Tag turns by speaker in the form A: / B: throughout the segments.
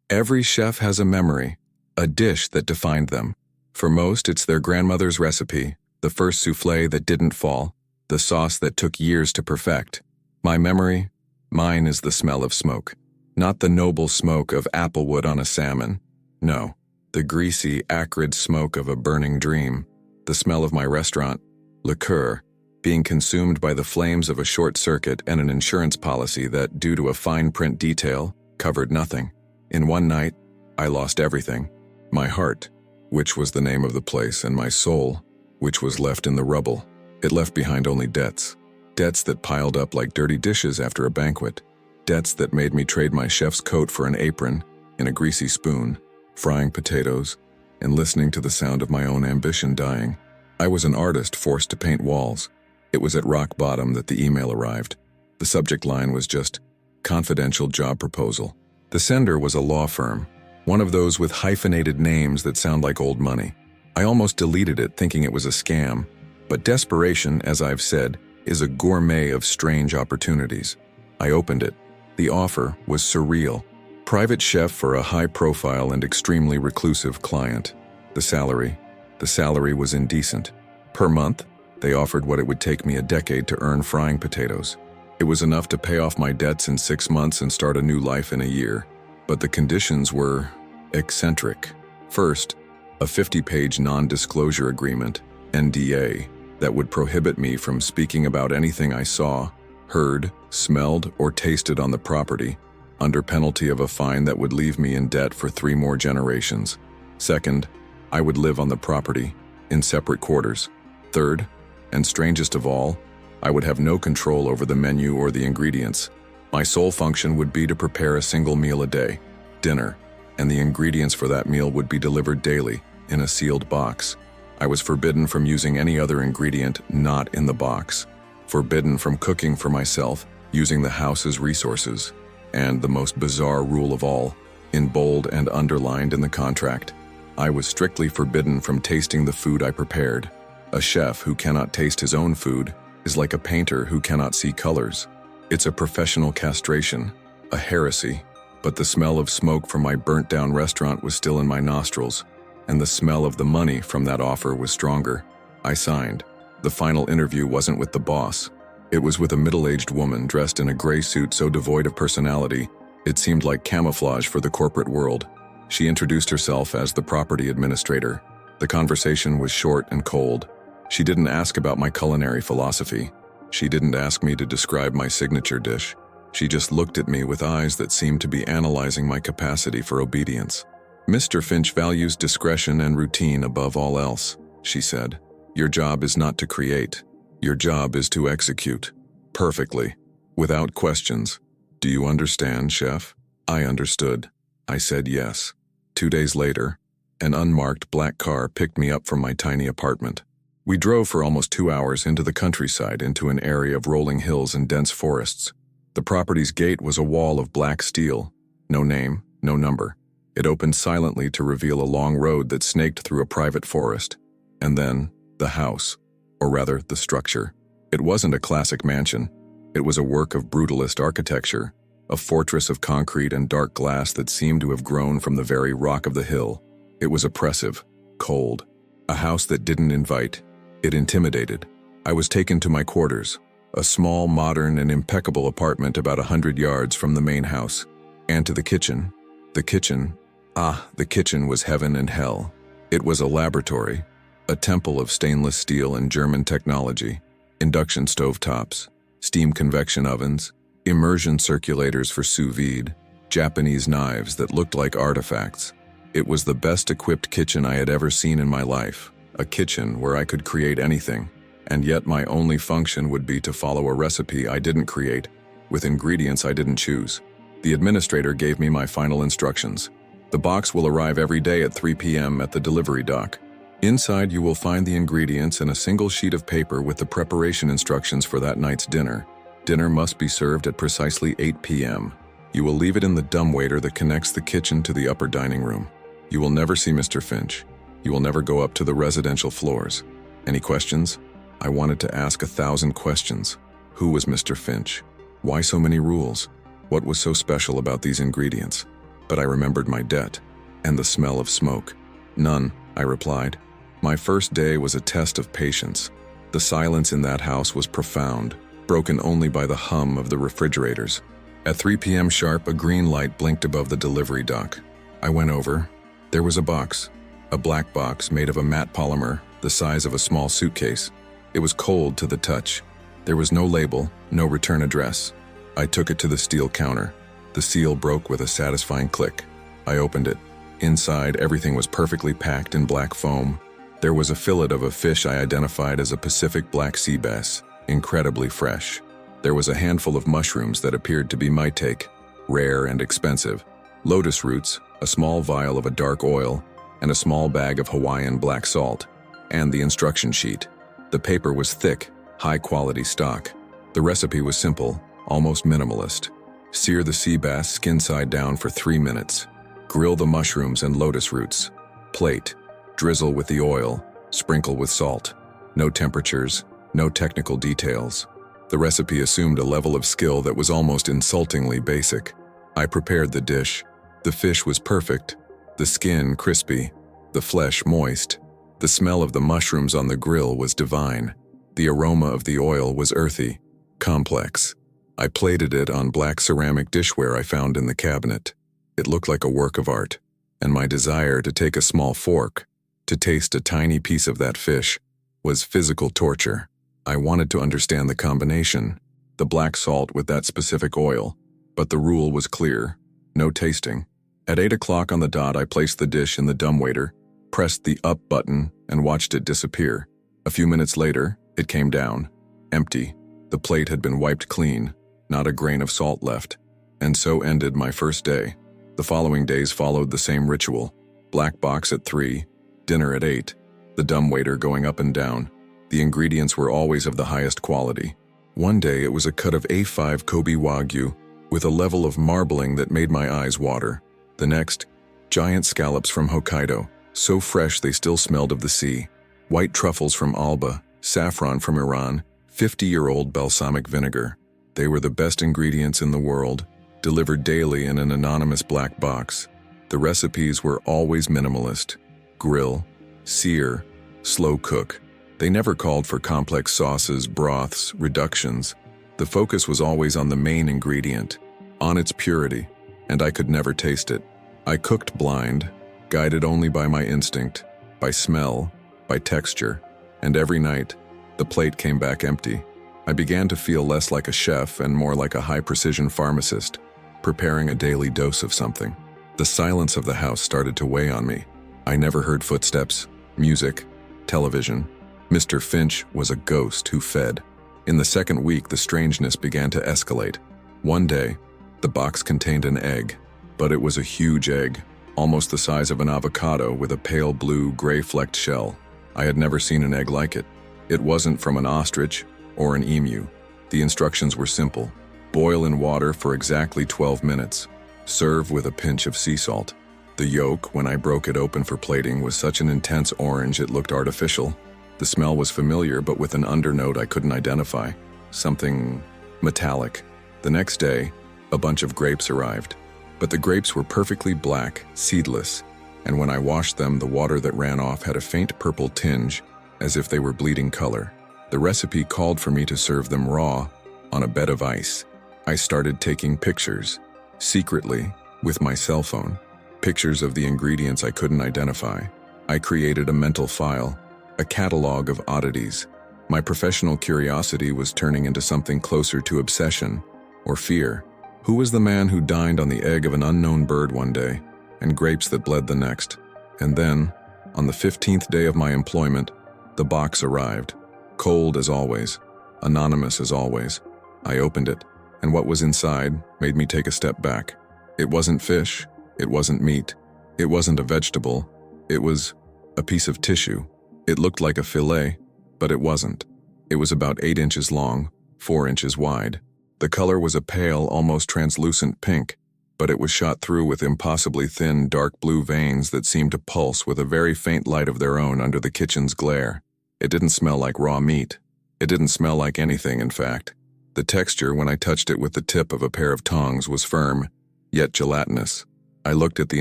A: Every chef has a memory, a dish that defined them. For most, it's their grandmother's recipe, the first soufflé that didn't fall, the sauce that took years to perfect. My memory? Mine is the smell of smoke. Not the noble smoke of applewood on a salmon. No, the greasy, acrid smoke of a burning dream. The smell of my restaurant, liqueur, being consumed by the flames of a short circuit and an insurance policy that, due to a fine print detail, covered nothing. In one night, I lost everything. My heart, which was the name of the place, and my soul, which was left in the rubble. It left behind only debts. Debts that piled up like dirty dishes after a banquet. Debts that made me trade my chef's coat for an apron, in a greasy spoon, frying potatoes, and listening to the sound of my own ambition dying. I was an artist forced to paint walls. It was at rock bottom that the email arrived. The subject line was just, confidential job proposal. The sender was a law firm, one of those with hyphenated names that sound like old money. I almost deleted it thinking it was a scam, but desperation, as I've said, is a gourmet of strange opportunities. I opened it. The offer was surreal. Private chef for a high-profile and extremely reclusive client. The salary was indecent. Per month, they offered what it would take me a decade to earn frying potatoes. It was enough to pay off my debts in 6 months and start a new life in a year. But the conditions were eccentric. First, a 50-page non-disclosure agreement, NDA, that would prohibit me from speaking about anything I saw, heard, smelled, or tasted on the property, under penalty of a fine that would leave me in debt for 3 more generations. Second, I would live on the property, in separate quarters. Third, and strangest of all, I would have no control over the menu or the ingredients. My sole function would be to prepare a single meal a day, dinner, and the ingredients for that meal would be delivered daily, in a sealed box. I was forbidden from using any other ingredient not in the box, forbidden from cooking for myself, using the house's resources, and the most bizarre rule of all, in bold and underlined in the contract, I was strictly forbidden from tasting the food I prepared. A chef who cannot taste his own food is like a painter who cannot see colors. It's a professional castration, a heresy, but the smell of smoke from my burnt-down restaurant was still in my nostrils, and the smell of the money from that offer was stronger. I signed. The final interview wasn't with the boss. It was with a middle-aged woman dressed in a gray suit so devoid of personality, it seemed like camouflage for the corporate world. She introduced herself as the property administrator. The conversation was short and cold. She didn't ask about my culinary philosophy. She didn't ask me to describe my signature dish. She just looked at me with eyes that seemed to be analyzing my capacity for obedience. "Mr. Finch values discretion and routine above all else," she said. "Your job is not to create. Your job is to execute. Perfectly. Without questions. Do you understand, chef?" I understood. I said yes. 2 days later, an unmarked black car picked me up from my tiny apartment. We drove for almost 2 hours into the countryside, into an area of rolling hills and dense forests. The property's gate was a wall of black steel. No name, no number. It opened silently to reveal a long road that snaked through a private forest. And then, the house, or rather, the structure. It wasn't a classic mansion. It was a work of brutalist architecture, a fortress of concrete and dark glass that seemed to have grown from the very rock of the hill. It was oppressive, cold, a house that didn't invite. It intimidated. I was taken to my quarters, a small, modern, and impeccable apartment about 100 yards from the main house, and to the kitchen. The kitchen was heaven and hell. It was a laboratory, a temple of stainless steel and German technology, induction stovetops, steam convection ovens, immersion circulators for sous vide, Japanese knives that looked like artifacts. It was the best equipped kitchen I had ever seen in my life, a kitchen where I could create anything, and yet my only function would be to follow a recipe I didn't create, with ingredients I didn't choose. The administrator gave me my final instructions. The box will arrive every day at 3 p.m. at the delivery dock. Inside you will find the ingredients and a single sheet of paper with the preparation instructions for that night's dinner. Dinner must be served at precisely 8 p.m. You will leave it in the dumbwaiter that connects the kitchen to the upper dining room. You will never see Mr. Finch. You will never go up to the residential floors. Any questions? I wanted to ask 1,000 questions. Who was Mr. Finch? Why so many rules? What was so special about these ingredients? But I remembered my debt, and the smell of smoke. None, I replied. My first day was a test of patience. The silence in that house was profound, broken only by the hum of the refrigerators. At 3 p.m. sharp, a green light blinked above the delivery dock. I went over. There was a box, a black box made of a matte polymer the size of a small suitcase. It was cold to the touch. There was no label, no return address. I took it to the steel counter. The seal broke with a satisfying click. I opened it. Inside, everything was perfectly packed in black foam. There was a fillet of a fish I identified as a Pacific black sea bass, incredibly fresh. There was a handful of mushrooms that appeared to be maitake, rare and expensive, lotus roots, a small vial of a dark oil, and a small bag of Hawaiian black salt, and the instruction sheet. The paper was thick, high-quality stock. The recipe was simple, almost minimalist. Sear the sea bass skin side down for 3 minutes. Grill the mushrooms and lotus roots. Plate. Drizzle with the oil. Sprinkle with salt. No temperatures, no technical details. The recipe assumed a level of skill that was almost insultingly basic. I prepared the dish. The fish was perfect. The skin crispy. The flesh moist. The smell of the mushrooms on the grill was divine. The aroma of the oil was earthy, complex. I plated it on black ceramic dishware I found in the cabinet. It looked like a work of art, and my desire to take a small fork, to taste a tiny piece of that fish, was physical torture. I wanted to understand the combination, the black salt with that specific oil, but the rule was clear: no tasting. At 8 o'clock on the dot, I placed the dish in the dumbwaiter, pressed the up button, and watched it disappear. A few minutes later, it came down, empty. The plate had been wiped clean, not a grain of salt left. And so ended my first day. The following days followed the same ritual: black box at 3, dinner at 8, the dumbwaiter going up and down. The ingredients were always of the highest quality. One day it was a cut of A5 Kobe Wagyu with a level of marbling that made my eyes water. The next, giant scallops from Hokkaido, so fresh they still smelled of the sea. White truffles from Alba, saffron from Iran, 50-year-old balsamic vinegar. They were the best ingredients in the world, delivered daily in an anonymous black box. The recipes were always minimalist: grill, sear, slow cook. They never called for complex sauces, broths, reductions. The focus was always on the main ingredient, on its purity, and I could never taste it. I cooked blind, guided only by my instinct, by smell, by texture, and every night, the plate came back empty. I began to feel less like a chef and more like a high-precision pharmacist, preparing a daily dose of something. The silence of the house started to weigh on me. I never heard footsteps, music, television. Mr. Finch was a ghost who fed. In the second week, the strangeness began to escalate. One day, the box contained an egg, but it was a huge egg, almost the size of an avocado with a pale blue, gray-flecked shell. I had never seen an egg like it. It wasn't from an ostrich or an emu. The instructions were simple: boil in water for exactly 12 minutes. Serve with a pinch of sea salt. The yolk, when I broke it open for plating, was such an intense orange it looked artificial. The smell was familiar, but with an undernote I couldn't identify. Something metallic. The next day, a bunch of grapes arrived. But the grapes were perfectly black, seedless, and when I washed them, the water that ran off had a faint purple tinge, as if they were bleeding color. The recipe called for me to serve them raw, on a bed of ice. I started taking pictures, secretly, with my cell phone. Pictures of the ingredients I couldn't identify. I created a mental file, a catalog of oddities. My professional curiosity was turning into something closer to obsession or fear. Who was the man who dined on the egg of an unknown bird one day, and grapes that bled the next? And then, on the 15th day of my employment, the box arrived. Cold as always, anonymous as always. I opened it, and what was inside made me take a step back. It wasn't fish, it wasn't meat, it wasn't a vegetable, it was a piece of tissue. It looked like a fillet, but it wasn't. It was about 8 inches long, 4 inches wide. The color was a pale, almost translucent pink, but it was shot through with impossibly thin, dark blue veins that seemed to pulse with a very faint light of their own under the kitchen's glare. It didn't smell like raw meat. It didn't smell like anything, in fact. The texture, when I touched it with the tip of a pair of tongs, was firm, yet gelatinous. I looked at the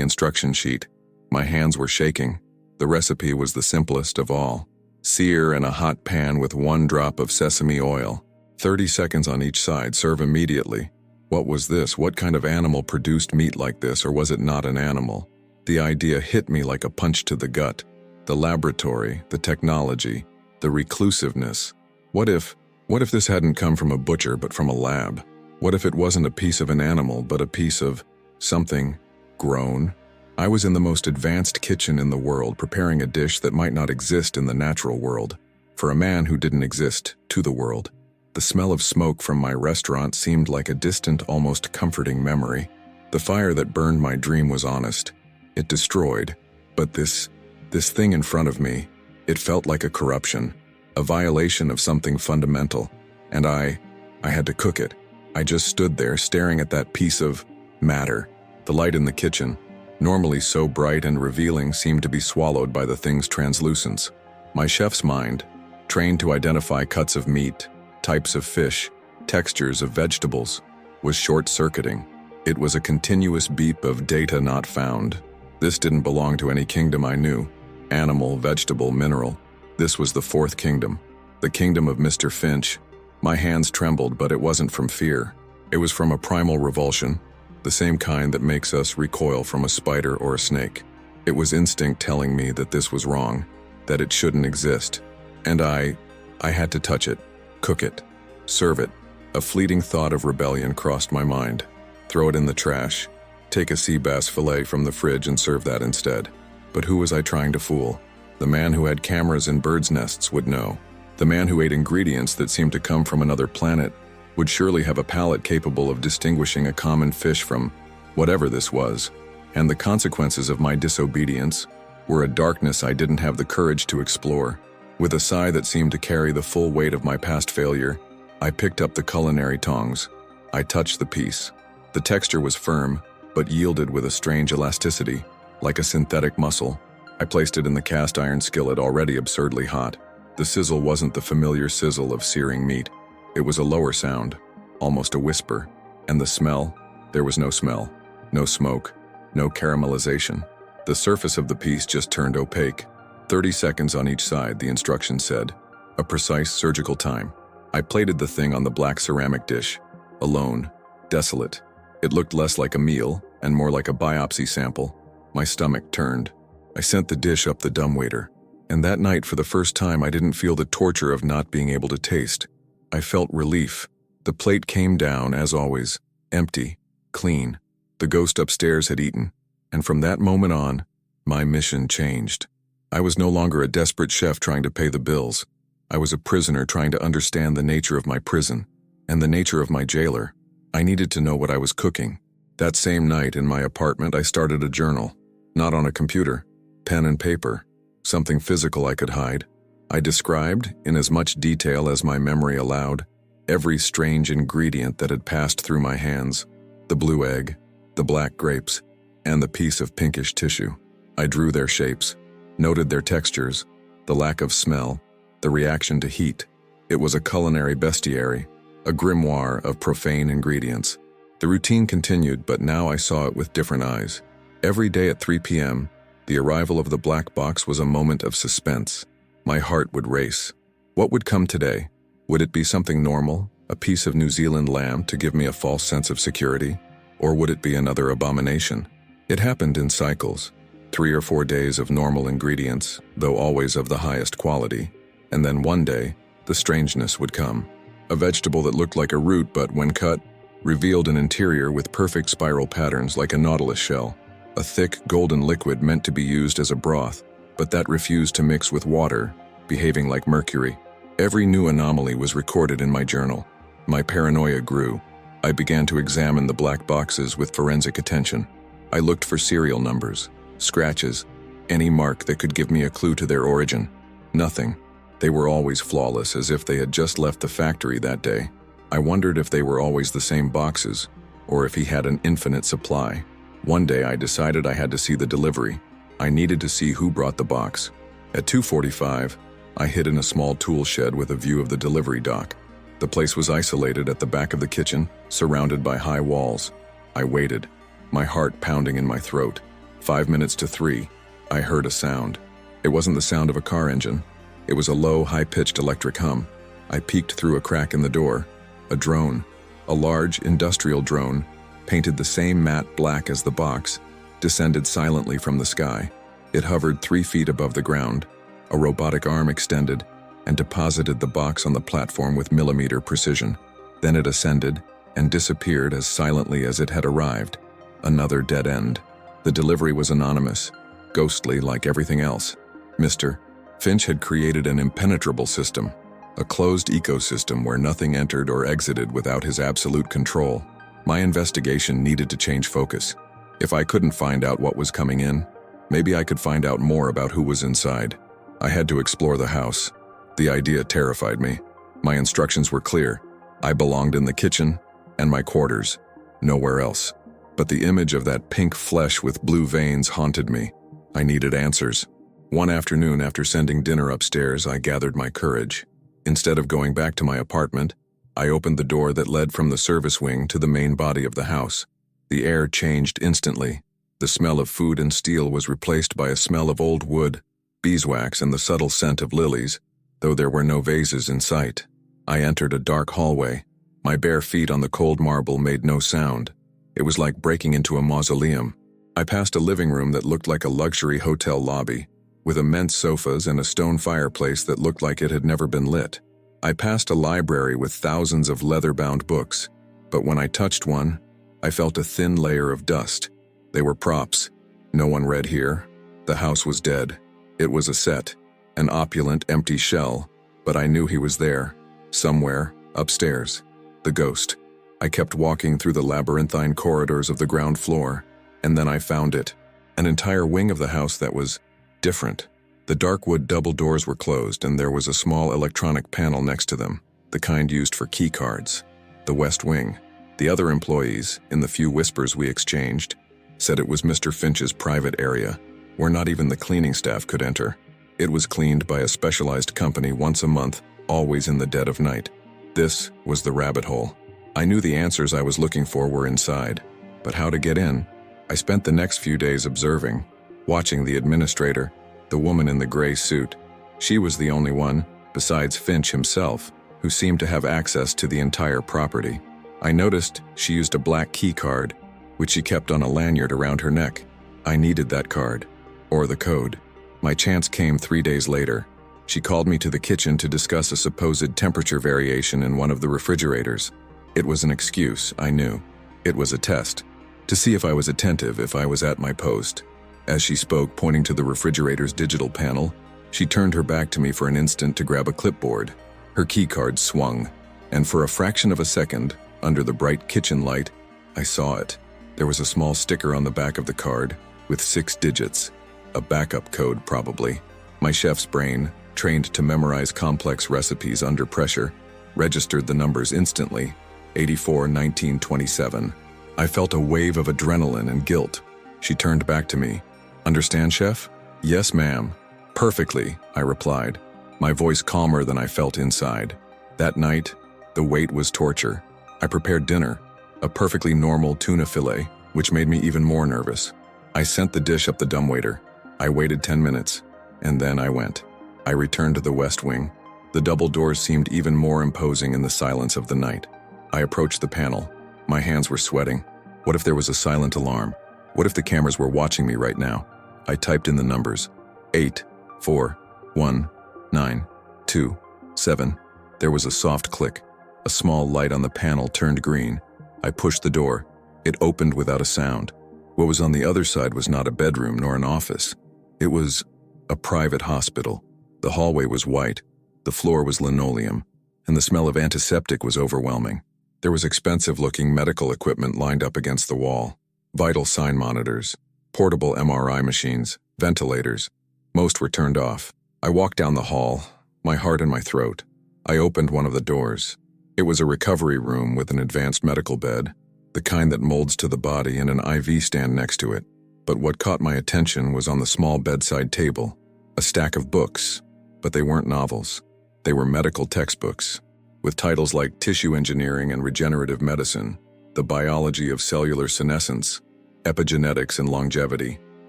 A: instruction sheet. My hands were shaking. The recipe was the simplest of all. Sear in a hot pan with 1 drop of sesame oil. 30 seconds on each side, serve immediately. What was this? What kind of animal produced meat like this, or was it not an animal? The idea hit me like a punch to the gut. The laboratory, the technology, the reclusiveness. What if this hadn't come from a butcher but from a lab? What if it wasn't a piece of an animal but a piece of something grown? I was in the most advanced kitchen in the world, preparing a dish that might not exist in the natural world, for a man who didn't exist to the world. The smell of smoke from my restaurant seemed like a distant, almost comforting memory. The fire that burned my dream was honest. It destroyed. But this thing in front of me, it felt like a corruption, a violation of something fundamental, and I had to cook it. I just stood there staring at that piece of matter. The light in the kitchen, normally so bright and revealing, seemed to be swallowed by the thing's translucence. My chef's mind, trained to identify cuts of meat, types of fish, textures of vegetables, was short-circuiting. It was a continuous beep of data not found. This didn't belong to any kingdom I knew. Animal, vegetable, mineral. This was the 4th kingdom. The kingdom of Mr. Finch. My hands trembled, but it wasn't from fear. It was from a primal revulsion, the same kind that makes us recoil from a spider or a snake. It was instinct telling me that this was wrong, that it shouldn't exist. And I had to touch it, cook it, serve it. A fleeting thought of rebellion crossed my mind. Throw it in the trash. Take a sea bass fillet from the fridge and serve that instead. But who was I trying to fool? The man who had cameras in birds' nests would know. The man who ate ingredients that seemed to come from another planet would surely have a palate capable of distinguishing a common fish from whatever this was. And the consequences of my disobedience were a darkness I didn't have the courage to explore. With a sigh that seemed to carry the full weight of my past failure, I picked up the culinary tongs. I touched the piece. The texture was firm, but yielded with a strange elasticity, like a synthetic muscle. I placed it in the cast iron skillet, already absurdly hot. The sizzle wasn't the familiar sizzle of searing meat. It was a lower sound, almost a whisper. And the smell? There was no smell, no smoke, no caramelization. The surface of the piece just turned opaque. 30 seconds on each side, the instructions said. A precise surgical time. I plated the thing on the black ceramic dish. Alone, desolate. It looked less like a meal and more like a biopsy sample. My stomach turned. I sent the dish up the dumbwaiter. And that night, for the first time, I didn't feel the torture of not being able to taste. I felt relief. The plate came down, as always, empty, clean. The ghost upstairs had eaten. And from that moment on, my mission changed. I was no longer a desperate chef trying to pay the bills. I was a prisoner trying to understand the nature of my prison and the nature of my jailer. I needed to know what I was cooking. That same night in my apartment, I started a journal. Not on a computer, pen and paper, something physical I could hide. I described, in as much detail as my memory allowed, every strange ingredient that had passed through my hands. The blue egg, the black grapes, and the piece of pinkish tissue. I drew their shapes, noted their textures, the lack of smell, the reaction to heat. It was a culinary bestiary, a grimoire of profane ingredients. The routine continued, but now I saw it with different eyes. Every day at 3 p.m., the arrival of the black box was a moment of suspense. My heart would race. What would come today? Would it be something normal, a piece of New Zealand lamb to give me a false sense of security? Or would it be another abomination? It happened in cycles. 3 or 4 days of normal ingredients, though always of the highest quality. And then one day, the strangeness would come. A vegetable that looked like a root but, when cut, revealed an interior with perfect spiral patterns like a nautilus shell. A thick, golden liquid meant to be used as a broth, but that refused to mix with water, behaving like mercury. Every new anomaly was recorded in my journal. My paranoia grew. I began to examine the black boxes with forensic attention. I looked for serial numbers, scratches, any mark that could give me a clue to their origin. Nothing. They were always flawless, as if they had just left the factory that day. I wondered if they were always the same boxes, or if he had an infinite supply. One day I decided I had to see the delivery. I needed to see who brought the box. At 2:45, I hid in a small tool shed with a view of the delivery dock. The place was isolated at the back of the kitchen, surrounded by high walls. I waited. my heart pounding in my throat. 5 minutes to 3, I heard a sound. It wasn't the sound of a car engine. It was a low, high-pitched electric hum. I peeked through a crack in the door. A drone, a large industrial drone, painted the same matte black as the box, descended silently from the sky. It hovered 3 feet above the ground. A robotic arm extended and deposited the box on the platform with millimeter precision. Then it ascended and disappeared as silently as it had arrived. Another dead end. The delivery was anonymous, ghostly like everything else. Mr. Finch had created an impenetrable system, a closed ecosystem where nothing entered or exited without his absolute control. My investigation needed to change focus. If I couldn't find out what was coming in, maybe I could find out more about who was inside. I had to explore the house. The idea terrified me. My instructions were clear. I belonged in the kitchen and my quarters, nowhere else. But the image of that pink flesh with blue veins haunted me. I needed answers. One afternoon after sending dinner upstairs, I gathered my courage. Instead of going back to my apartment, I opened the door that led from the service wing to the main body of the house. The air changed instantly. The smell of food and steel was replaced by a smell of old wood, beeswax, and the subtle scent of lilies, though there were no vases in sight. I entered a dark hallway. My bare feet on the cold marble made no sound. It was like breaking into a mausoleum. I passed a living room that looked like a luxury hotel lobby, with immense sofas and a stone fireplace that looked like it had never been lit. I passed a library with thousands of leather-bound books, but when I touched one, I felt a thin layer of dust. They were props. No one read here. The house was dead. It was a set, an opulent, empty shell, but I knew he was there, somewhere, upstairs. The ghost. I kept walking through the labyrinthine corridors of the ground floor, and then I found it. An entire wing of the house that was different. The dark wood double doors were closed, and there was a small electronic panel next to them, the kind used for key cards. The West Wing. The other employees, in the few whispers we exchanged, said it was Mr. Finch's private area, where not even the cleaning staff could enter. It was cleaned by a specialized company once a month, always in the dead of night. This was the rabbit hole. I knew the answers I was looking for were inside, but how to get in? I spent the next few days observing, watching the administrator, the woman in the gray suit. She was the only one, besides Finch himself, who seemed to have access to the entire property. I noticed she used a black key card, which she kept on a lanyard around her neck. I needed that card, or the code. My chance came 3 days later. She called me to the kitchen to discuss a supposed temperature variation in one of the refrigerators. It was an excuse, I knew. It was a test, to see if I was attentive, if I was at my post. As she spoke, pointing to the refrigerator's digital panel, she turned her back to me for an instant to grab a clipboard. Her keycard swung, and for a fraction of a second, under the bright kitchen light, I saw it. There was a small sticker on the back of the card, with 6 digits. A backup code, probably. My chef's brain, trained to memorize complex recipes under pressure, registered the numbers instantly. 84 19 27. I felt a wave of adrenaline and guilt. She turned back to me. "Understand, chef?" "Yes, ma'am." "Perfectly," I replied, my voice calmer than I felt inside. That night, the wait was torture. I prepared dinner, a perfectly normal tuna fillet, which made me even more nervous. I sent the dish up the dumbwaiter. I waited 10 minutes, and then I went. I returned to the West Wing. The double doors seemed even more imposing in the silence of the night. I approached the panel. My hands were sweating. What if there was a silent alarm? What if the cameras were watching me right now? I typed in the numbers. 8 4 1 9 2 7. There was a soft click. A small light on the panel turned green. I pushed the door. It opened without a sound. What was on the other side was not a bedroom nor an office. It was a private hospital. The hallway was white. The floor was linoleum, and the smell of antiseptic was overwhelming. There was expensive-looking medical equipment lined up against the wall. Vital sign monitors, portable MRI machines, ventilators. Most were turned off. I walked down the hall, my heart in my throat. I opened one of the doors. It was a recovery room with an advanced medical bed, the kind that molds to the body, and an IV stand next to it. But what caught my attention was on the small bedside table, a stack of books, but they weren't novels. They were medical textbooks, with titles like Tissue Engineering and Regenerative Medicine, The Biology of Cellular Senescence, epigenetics and longevity.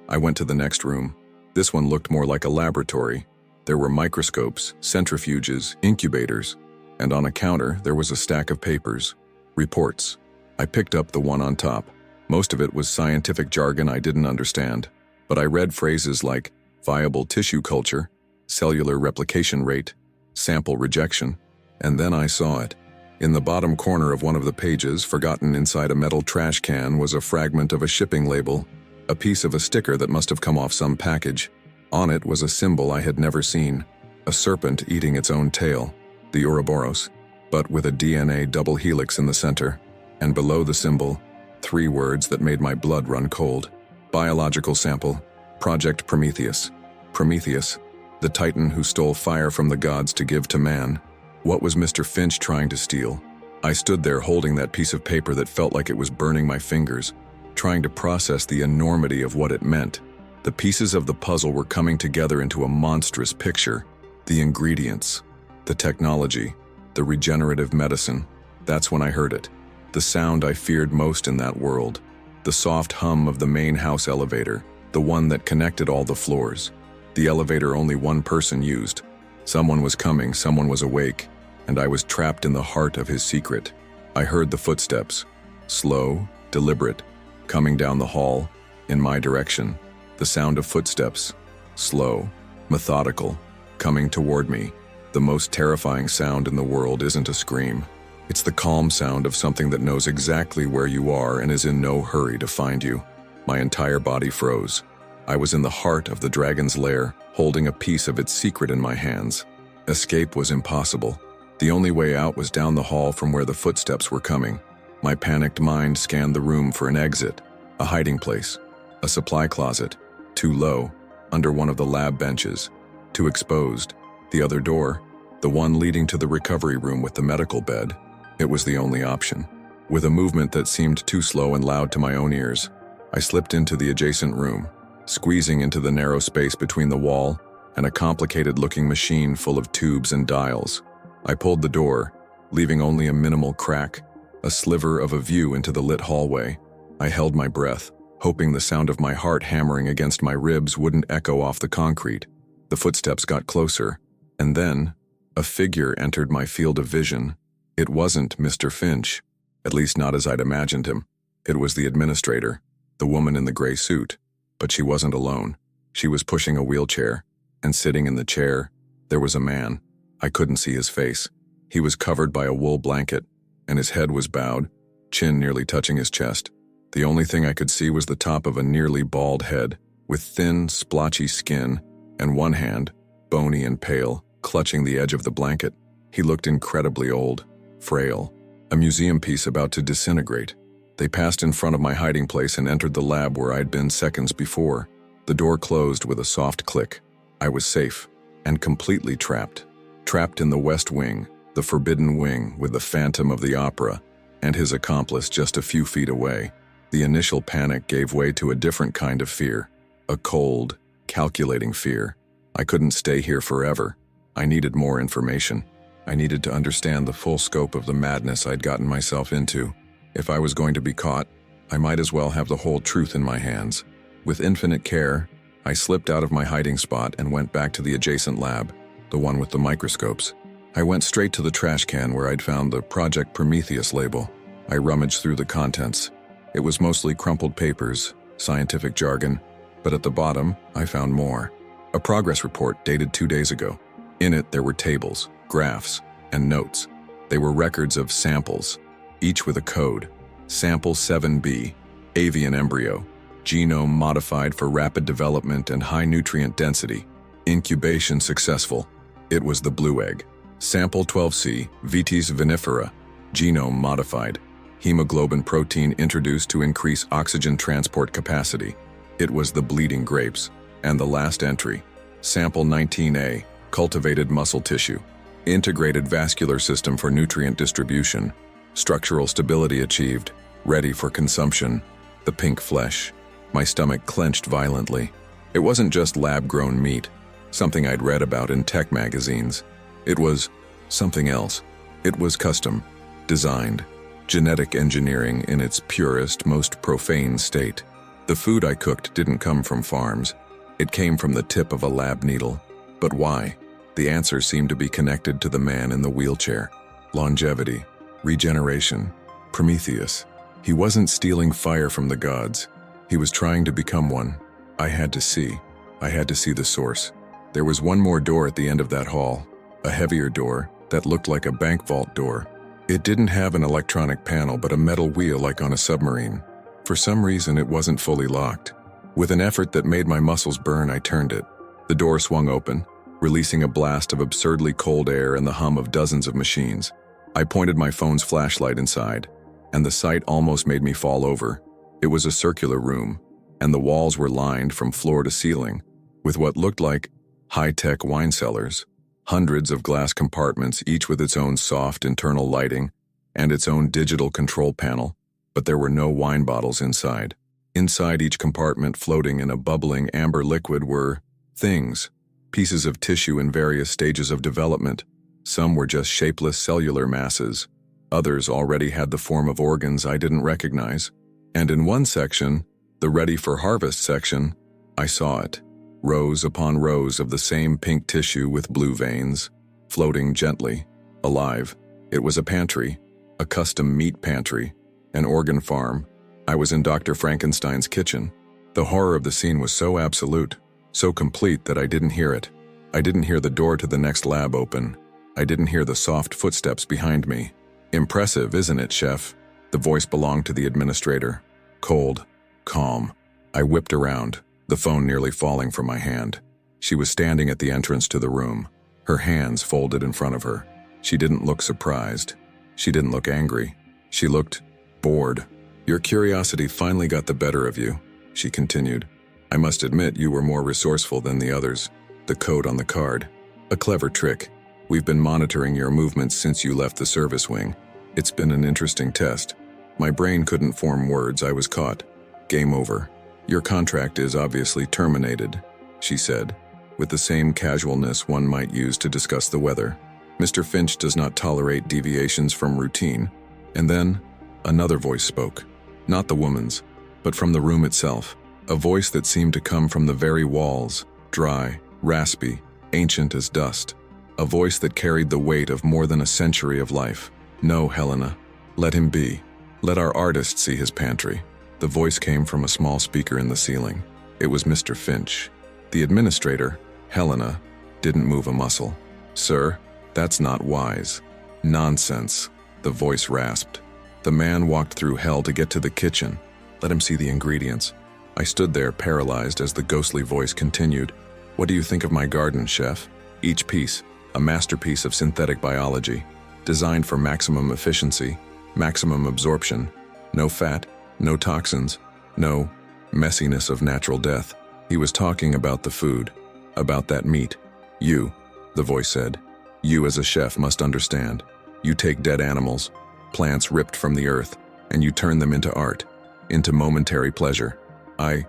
A: I went to the next room. This one looked more like a laboratory. There were microscopes, centrifuges, incubators, and on a counter there was a stack of papers. Reports. I picked up the one on top. Most of it was scientific jargon I didn't understand, but I read phrases like viable tissue culture, cellular replication rate, sample rejection, and then I saw it. In the bottom corner of one of the pages, forgotten inside a metal trash can, was a fragment of a shipping label, a piece of a sticker that must have come off some package. On it was a symbol I had never seen, a serpent eating its own tail, the Ouroboros, but with a DNA double helix in the center, and below the symbol, 3 words that made my blood run cold. Biological sample, Project Prometheus. Prometheus, the titan who stole fire from the gods to give to man. What was Mr. Finch trying to steal? I stood there holding that piece of paper that felt like it was burning my fingers, trying to process the enormity of what it meant. The pieces of the puzzle were coming together into a monstrous picture. The ingredients, the technology, the regenerative medicine. That's when I heard it. The sound I feared most in that world. The soft hum of the main house elevator, the one that connected all the floors. The elevator only one person used. Someone was coming, someone was awake, and I was trapped in the heart of his secret. I heard the footsteps, slow, deliberate, coming down the hall, in my direction. The sound of footsteps, slow, methodical, coming toward me. The most terrifying sound in the world isn't a scream. It's the calm sound of something that knows exactly where you are and is in no hurry to find you. My entire body froze. I was in the heart of the dragon's lair, holding a piece of its secret in my hands. Escape was impossible. The only way out was down the hall from where the footsteps were coming. My panicked mind scanned the room for an exit, a hiding place, a supply closet, too low, under one of the lab benches, too exposed, the other door, the one leading to the recovery room with the medical bed. It was the only option. With a movement that seemed too slow and loud to my own ears, I slipped into the adjacent room, squeezing into the narrow space between the wall and a complicated-looking machine full of tubes and dials. I pulled the door, leaving only a minimal crack, a sliver of a view into the lit hallway. I held my breath, hoping the sound of my heart hammering against my ribs wouldn't echo off the concrete. The footsteps got closer, and then a figure entered my field of vision. It wasn't Mr. Finch, at least not as I'd imagined him. It was the administrator, the woman in the gray suit. But she wasn't alone. She was pushing a wheelchair, and sitting in the chair, there was a man. I couldn't see his face. He was covered by a wool blanket, and his head was bowed, chin nearly touching his chest. The only thing I could see was the top of a nearly bald head, with thin, splotchy skin, and one hand, bony and pale, clutching the edge of the blanket. He looked incredibly old, frail, a museum piece about to disintegrate. They passed in front of my hiding place and entered the lab where I'd been seconds before. The door closed with a soft click. I was safe, and completely trapped. Trapped in the West Wing, the forbidden wing with the Phantom of the Opera, and his accomplice just a few feet away. The initial panic gave way to a different kind of fear. A cold, calculating fear. I couldn't stay here forever. I needed more information. I needed to understand the full scope of the madness I'd gotten myself into. If I was going to be caught, I might as well have the whole truth in my hands. With infinite care, I slipped out of my hiding spot and went back to the adjacent lab, the one with the microscopes. I went straight to the trash can where I'd found the Project Prometheus label. I rummaged through the contents. It was mostly crumpled papers, scientific jargon, but at the bottom, I found more. A progress report dated 2 days ago. In it, there were tables, graphs, and notes. They were records of samples, each with a code. Sample 7B, avian embryo, genome modified for rapid development and high nutrient density. Incubation successful. It was the blue egg. Sample 12C, Vitis vinifera, genome modified. Hemoglobin protein introduced to increase oxygen transport capacity. It was the bleeding grapes. And the last entry, Sample 19A, cultivated muscle tissue. Integrated vascular system for nutrient distribution. Structural stability achieved. Ready for consumption. The pink flesh. My stomach clenched violently. It wasn't just lab-grown meat, something I'd read about in tech magazines. It was something else. It was custom, designed, genetic engineering in its purest, most profane state. The food I cooked didn't come from farms. It came from the tip of a lab needle. But why? The answer seemed to be connected to the man in the wheelchair. Longevity, regeneration, Prometheus. He wasn't stealing fire from the gods. He was trying to become one. I had to see. I had to see the source. There was one more door at the end of that hall, a heavier door that looked like a bank vault door. It didn't have an electronic panel but a metal wheel like on a submarine. For some reason, it wasn't fully locked. With an effort that made my muscles burn, I turned it. The door swung open, releasing a blast of absurdly cold air and the hum of dozens of machines. I pointed my phone's flashlight inside, and the sight almost made me fall over. It was a circular room, and the walls were lined from floor to ceiling with what looked like high-tech wine cellars. Hundreds of glass compartments, each with its own soft internal lighting and its own digital control panel, but there were no wine bottles inside. Inside each compartment, floating in a bubbling amber liquid, were things, pieces of tissue in various stages of development. Some were just shapeless cellular masses. Others already had the form of organs I didn't recognize. And in one section, the ready-for-harvest section, I saw it. Rows upon rows of the same pink tissue with blue veins, floating gently, alive. It was a pantry, a custom meat pantry, an organ farm. I was in Dr. Frankenstein's kitchen. The horror of the scene was so absolute, so complete that I didn't hear it. I didn't hear the door to the next lab open. I didn't hear the soft footsteps behind me. Impressive, isn't it, Chef? The voice belonged to the administrator. Cold, calm. I whipped around, the phone nearly falling from my hand. She was standing at the entrance to the room, her hands folded in front of her. She didn't look surprised. She didn't look angry. She looked bored. Your curiosity finally got the better of you, she continued. I must admit you were more resourceful than the others. The code on the card. A clever trick. We've been monitoring your movements since you left the service wing. It's been an interesting test. My brain couldn't form words. I was caught. Game over. Your contract is obviously terminated, she said, with the same casualness one might use to discuss the weather. Mr. Finch does not tolerate deviations from routine. And then, another voice spoke. Not the woman's, but from the room itself. A voice that seemed to come from the very walls, dry, raspy, ancient as dust. A voice that carried the weight of more than a century of life. No, Helena. Let him be. Let our artist see his pantry. The voice came from a small speaker in the ceiling. It was Mr. Finch. The administrator, Helena, didn't move a muscle. Sir, that's not wise. Nonsense, the voice rasped. The man walked through hell to get to the kitchen. Let him see the ingredients. I stood there paralyzed as the ghostly voice continued. What do you think of my garden, chef? Each piece, a masterpiece of synthetic biology, designed for maximum efficiency, maximum absorption. No fat, no toxins, no messiness of natural death. He was talking about the food, about that meat. You, the voice said, you as a chef must understand. You take dead animals, plants ripped from the earth, and you turn them into art, into momentary pleasure. I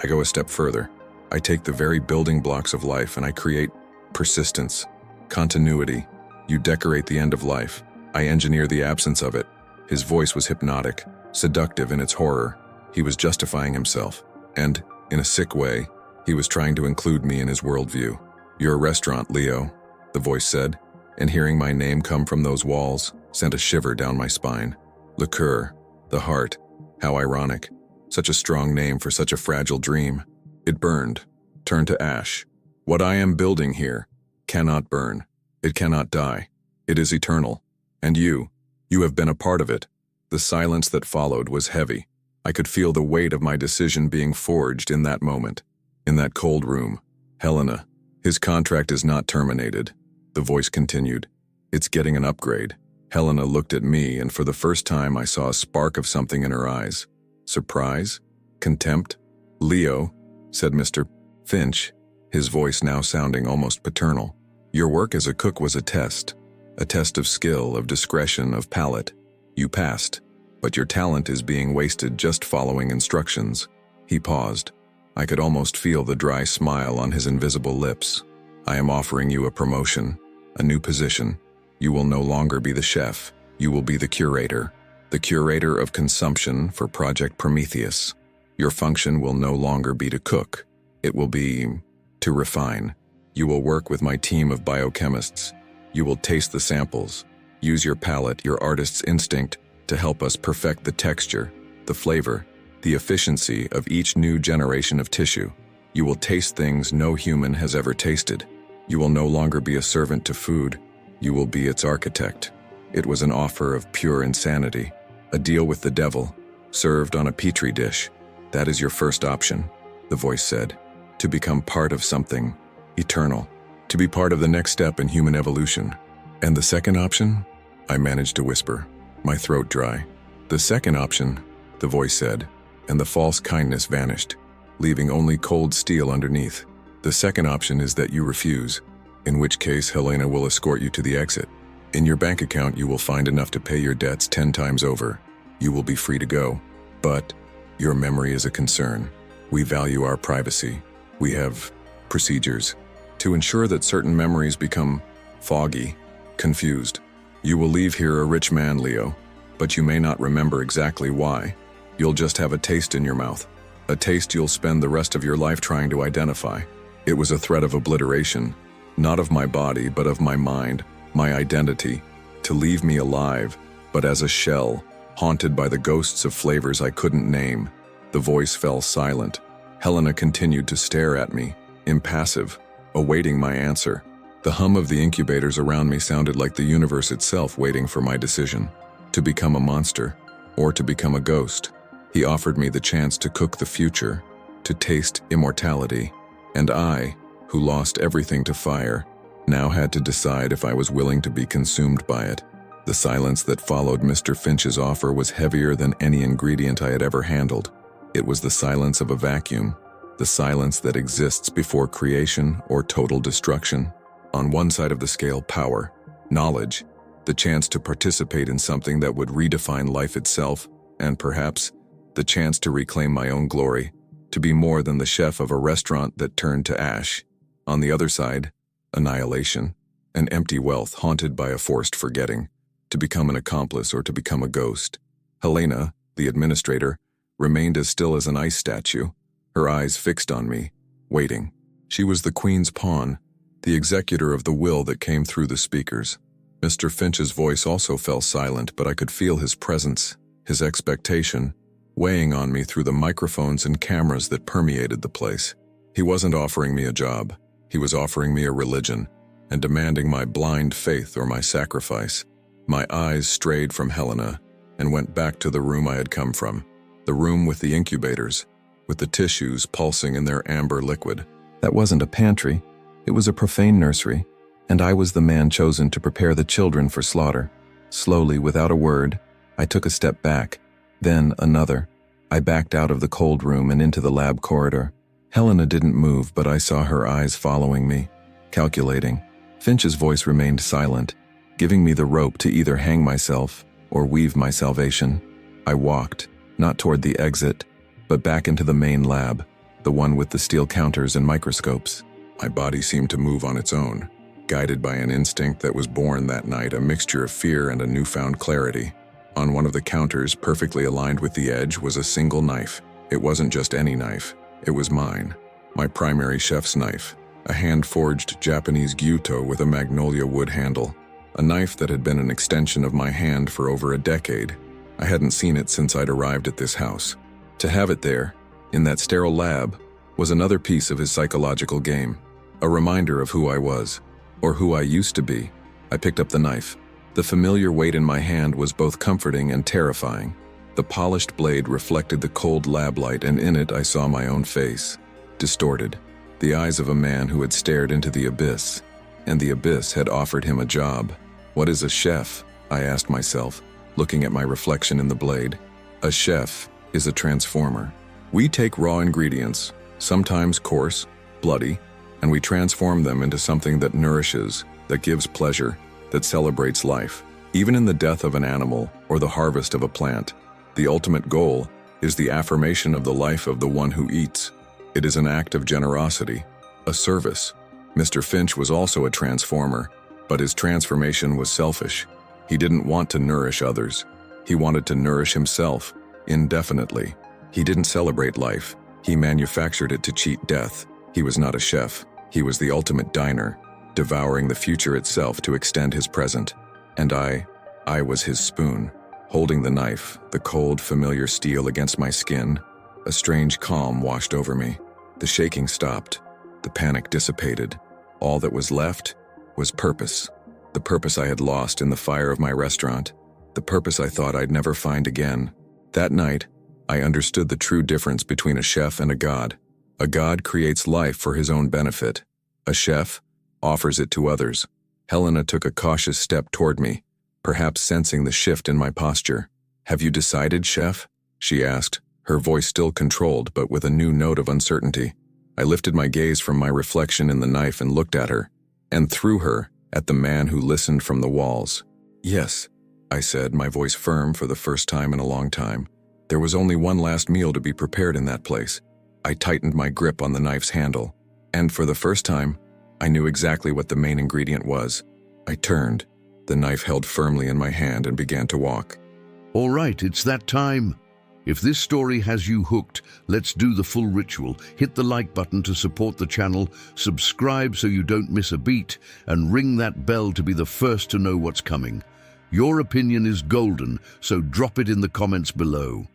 A: go a step further. I take the very building blocks of life and I create persistence, continuity. You decorate the end of life. I engineer the absence of it. His voice was hypnotic, seductive in its horror. He was justifying himself, and, in a sick way, he was trying to include me in his worldview. Your restaurant, Leo, the voice said, and hearing my name come from those walls sent a shiver down my spine. Liqueur, the heart, how ironic. Such a strong name for such a fragile dream. It burned, turned to ash. What I am building here cannot burn. It cannot die. It is eternal. And you have been a part of it. The silence that followed was heavy. I could feel the weight of my decision being forged in that moment, in that cold room. Helena, his contract is not terminated, the voice continued. It's getting an upgrade. Helena looked at me, and for the first time I saw a spark of something in her eyes. Surprise? Contempt? Leo, said Mr. Finch, his voice now sounding almost paternal. Your work as a cook was a test of skill, of discretion, of palate. You passed, but your talent is being wasted just following instructions. He paused. I could almost feel the dry smile on his invisible lips. I am offering you a promotion, a new position. You will no longer be the chef. You will be the curator of consumption for Project Prometheus. Your function will no longer be to cook. It will be to refine. You will work with my team of biochemists. You will taste the samples. Use your palate, your artist's instinct, to help us perfect the texture, the flavor, the efficiency of each new generation of tissue. You will taste things no human has ever tasted. You will no longer be a servant to food. You will be its architect. It was an offer of pure insanity, a deal with the devil, served on a petri dish. That is your first option, the voice said, to become part of something eternal, to be part of the next step in human evolution. And the second option? I managed to whisper, my throat dry. The second option, the voice said, and the false kindness vanished, leaving only cold steel underneath. The second option is that you refuse, in which case Helena will escort you to the exit. In your bank account, you will find enough to pay your debts 10 times over. You will be free to go. But your memory is a concern. We value our privacy. We have procedures to ensure that certain memories become foggy, confused. You will leave here a rich man, Leo, but you may not remember exactly why. You'll just have a taste in your mouth, a taste you'll spend the rest of your life trying to identify. It was a threat of obliteration, not of my body, but of my mind, my identity, to leave me alive, but as a shell, haunted by the ghosts of flavors I couldn't name. The voice fell silent. Helena continued to stare at me, impassive, awaiting my answer. The hum of the incubators around me sounded like the universe itself waiting for my decision, to become a monster or to become a ghost. He offered me the chance to cook the future, to taste immortality, and I, who lost everything to fire, now had to decide if I was willing to be consumed by it. The silence that followed Mr. Finch's offer was heavier than any ingredient I had ever handled. It was the silence of a vacuum, the silence that exists before creation or total destruction. On one side of the scale, power, knowledge, the chance to participate in something that would redefine life itself, and perhaps the chance to reclaim my own glory, to be more than the chef of a restaurant that turned to ash. On the other side, annihilation, an empty wealth haunted by a forced forgetting, to become an accomplice or to become a ghost. Helena, the administrator, remained as still as an ice statue, her eyes fixed on me, waiting. She was the queen's pawn, the executor of the will that came through the speakers. Mr. Finch's voice also fell silent, but I could feel his presence, his expectation, weighing on me through the microphones and cameras that permeated the place. He wasn't offering me a job. He was offering me a religion, and demanding my blind faith or my sacrifice. My eyes strayed from Helena and went back to the room I had come from, the room with the incubators, with the tissues pulsing in their amber liquid. That wasn't a pantry. It was a profane nursery, and I was the man chosen to prepare the children for slaughter. Slowly, without a word, I took a step back, then another. I backed out of the cold room and into the lab corridor. Helena didn't move, but I saw her eyes following me, calculating. Finch's voice remained silent, giving me the rope to either hang myself or weave my salvation. I walked, not toward the exit, but back into the main lab, the one with the steel counters and microscopes. My body seemed to move on its own, guided by an instinct that was born that night, a mixture of fear and a newfound clarity. On one of the counters, perfectly aligned with the edge, was a single knife. It wasn't just any knife. It was mine, my primary chef's knife, a hand-forged Japanese gyuto with a magnolia wood handle, a knife that had been an extension of my hand for over a decade. I hadn't seen it since I'd arrived at this house. To have it there, in that sterile lab, was another piece of his psychological game, a reminder of who I was, or who I used to be. I picked up the knife. The familiar weight in my hand was both comforting and terrifying. The polished blade reflected the cold lab light, and in it I saw my own face, distorted, the eyes of a man who had stared into the abyss, and the abyss had offered him a job. What is a chef? I asked myself, looking at my reflection in the blade. A chef is a transformer. We take raw ingredients, sometimes coarse, bloody, and we transform them into something that nourishes, that gives pleasure, that celebrates life. Even in the death of an animal or the harvest of a plant, the ultimate goal is the affirmation of the life of the one who eats. It is an act of generosity, a service. Mr. Finch was also a transformer, but his transformation was selfish. He didn't want to nourish others. He wanted to nourish himself, indefinitely. He didn't celebrate life. He manufactured it to cheat death. He was not a chef. He was the ultimate diner, devouring the future itself to extend his present. And I was his spoon, holding the knife, the cold, familiar steel against my skin. A strange calm washed over me. The shaking stopped. The panic dissipated. All that was left was purpose. The purpose I had lost in the fire of my restaurant. The purpose I thought I'd never find again. That night, I understood the true difference between a chef and a god. A god creates life for his own benefit. A chef offers it to others. Helena took a cautious step toward me, perhaps sensing the shift in my posture. "Have you decided, chef?" she asked, her voice still controlled but with a new note of uncertainty. I lifted my gaze from my reflection in the knife and looked at her, and through her, at the man who listened from the walls. "Yes," I said, my voice firm for the first time in a long time. There was only one last meal to be prepared in that place. I tightened my grip on the knife's handle, and for the first time, I knew exactly what the main ingredient was. I turned, the knife held firmly in my hand, and began to walk.
B: All right, it's that time. If this story has you hooked, let's do the full ritual. Hit the like button to support the channel, subscribe so you don't miss a beat, and ring that bell to be the first to know what's coming. Your opinion is golden, so drop it in the comments below.